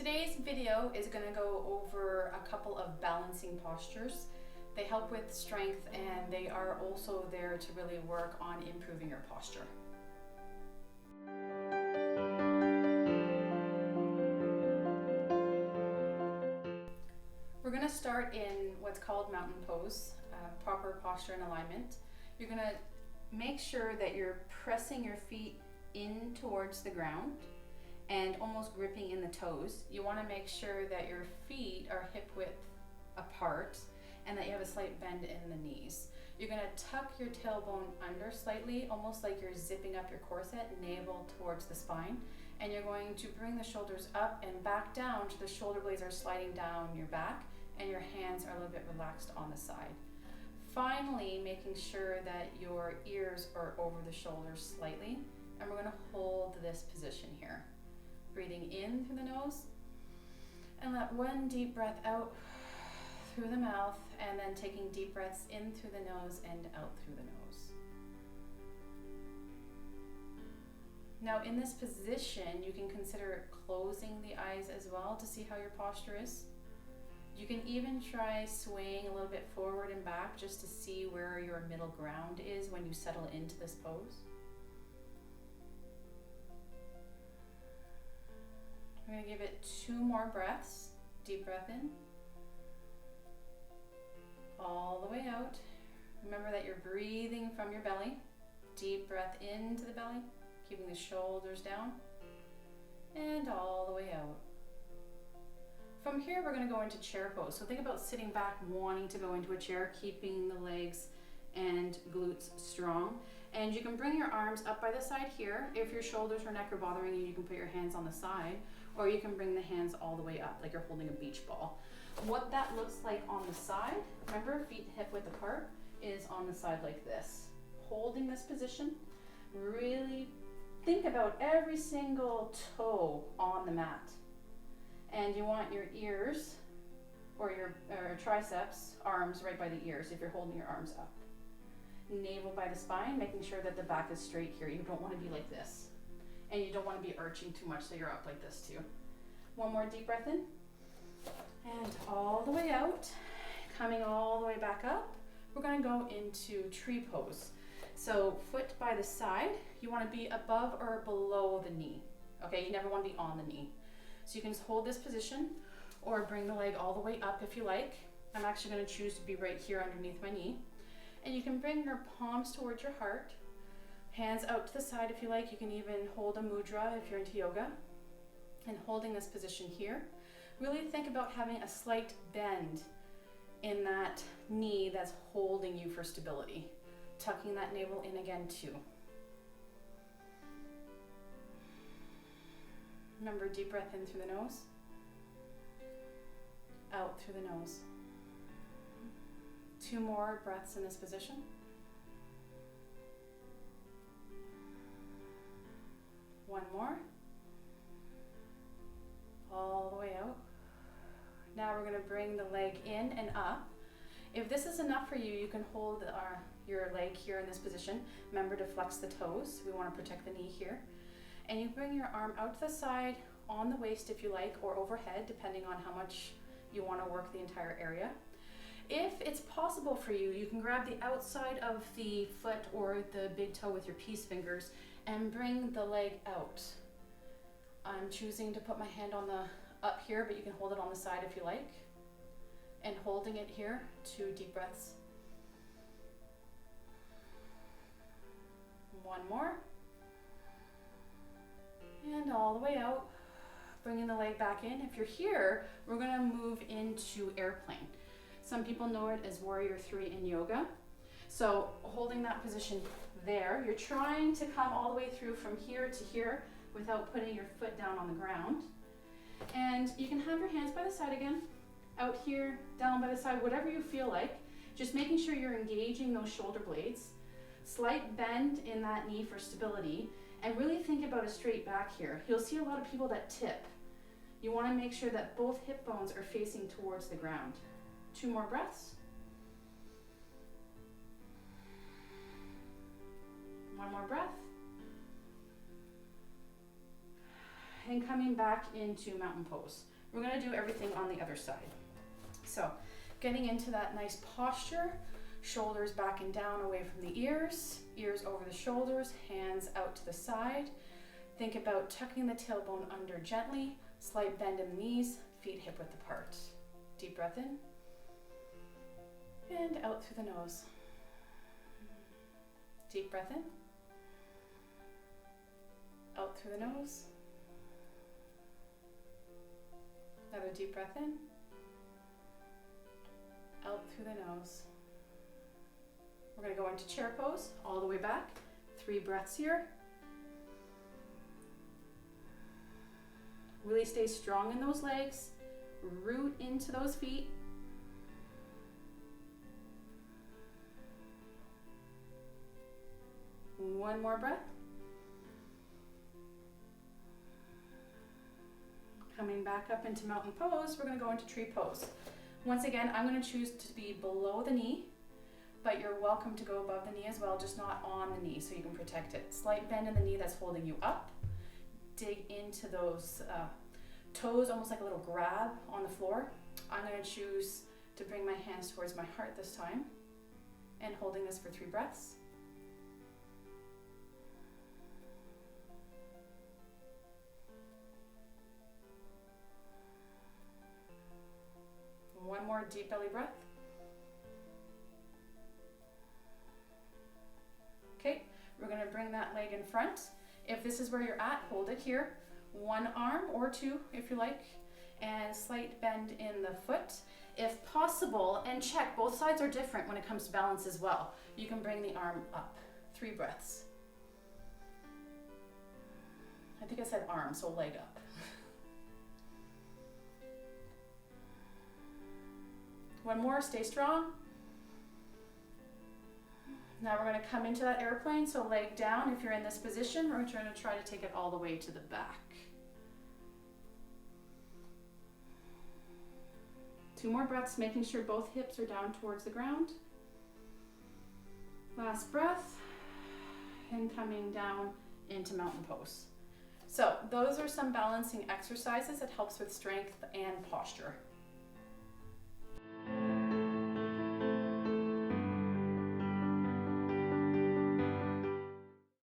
Today's video is going to go over a couple of balancing postures. They help with strength and they are also there to really work on improving your posture. We're going to start in what's called mountain pose, proper posture and alignment. You're going to make sure that you're pressing your feet in towards the ground and almost gripping in the toes. You want to make sure that your feet are hip width apart and that you have a slight bend in the knees. You're going to tuck your tailbone under slightly, almost like you're zipping up your corset, navel towards the spine. And you're going to bring the shoulders up and back down so the shoulder blades are sliding down your back and your hands are a little bit relaxed on the side. Finally, making sure that your ears are over the shoulders slightly. And we're going to hold this position here. Breathing in through the nose and let one deep breath out through the mouth, and then taking deep breaths in through the nose and out through the nose. Now in this position, you can consider closing the eyes as well to see how your posture is. You can even try swaying a little bit forward and back just to see where your middle ground is when you settle into this pose. We're going to give it 2 more breaths. Deep breath in. All the way out. Remember that you're breathing from your belly. Deep breath into the belly, keeping the shoulders down. And all the way out. From here, we're going to go into chair pose. So think about sitting back, wanting to go into a chair, keeping the legs and glutes strong. And you can bring your arms up by the side here. If your shoulders or neck are bothering you, you can put your hands on the side, or you can bring the hands all the way up like you're holding a beach ball. What that looks like on the side, remember feet hip width apart, is on the side like this. Holding this position, really think about every single toe on the mat. And you want your ears or your triceps, arms right by the ears if you're holding your arms up. Navel by the spine, making sure that the back is straight here. You don't want to be like this. And you don't want to be arching too much, so you're up like this too. One more deep breath in. And all the way out. Coming all the way back up. We're going to go into tree pose. So foot by the side. You want to be above or below the knee. Okay, you never want to be on the knee. So you can just hold this position or bring the leg all the way up if you like. I'm actually going to choose to be right here underneath my knee. And you can bring your palms towards your heart. Hands out to the side if you like. You can even hold a mudra if you're into yoga. And holding this position here, really think about having a slight bend in that knee that's holding you for stability. Tucking that navel in again too. Remember, deep breath in through the nose, out through the nose. 2 more breaths in this position. One more. All the way out. Now we're going to bring the leg in and up. If this is enough for you, you can hold your leg here in this position. Remember to flex the toes. We want to protect the knee here. And you bring your arm out to the side, on the waist if you like, or overhead, depending on how much you want to work the entire area. If it's possible for you, you can grab the outside of the foot or the big toe with your peace fingers and bring the leg out. I'm choosing to put my hand on the up here, but you can hold it on the side if you like. And holding it here, 2 deep breaths. One more. And all the way out, bringing the leg back in. If you're here, we're going to move into airplane. Some people know it as warrior 3 in yoga. So holding that position there, you're trying to come all the way through from here to here without putting your foot down on the ground. And you can have your hands by the side again, out here, down by the side, whatever you feel like. Just making sure you're engaging those shoulder blades. Slight bend in that knee for stability. And really think about a straight back here. You'll see a lot of people that tip. You want to make sure that both hip bones are facing towards the ground. 2 more breaths. One more breath. And coming back into mountain pose. we're gonna do everything on the other side. So getting into that nice posture, shoulders back and down away from the ears, ears over the shoulders, hands out to the side. Think about tucking the tailbone under gently, slight bend in the knees, feet hip width apart. Deep breath in and out through the nose. Deep breath in, out through the nose. Another deep breath in, out through the nose. We're going to go into chair pose all the way back. 3 breaths here. Really stay strong in those legs. Root into those feet. One more breath. Coming back up into mountain pose, we're going to go into tree pose. Once again, I'm going to choose to be below the knee, but you're welcome to go above the knee as well, just not on the knee so you can protect it. Slight bend in the knee that's holding you up. Dig into those toes, almost like a little grab on the floor. I'm going to choose to bring my hands towards my heart this time and holding this for 3 breaths. One more deep belly breath. Okay, we're going to bring that leg in front. If this is where you're at, hold it here. 1 arm or 2 if you like, and slight bend in the foot. If possible, and check, both sides are different when it comes to balance as well. You can bring the arm up. 3 breaths. I think I said arm, so leg up. One more, stay strong. Now we're going to come into that airplane, so leg down. If you're in this position, we're going to try to take it all the way to the back. 2 more breaths, making sure both hips are down towards the ground. Last breath, and coming down into mountain pose. So those are some balancing exercises that helps with strength and posture.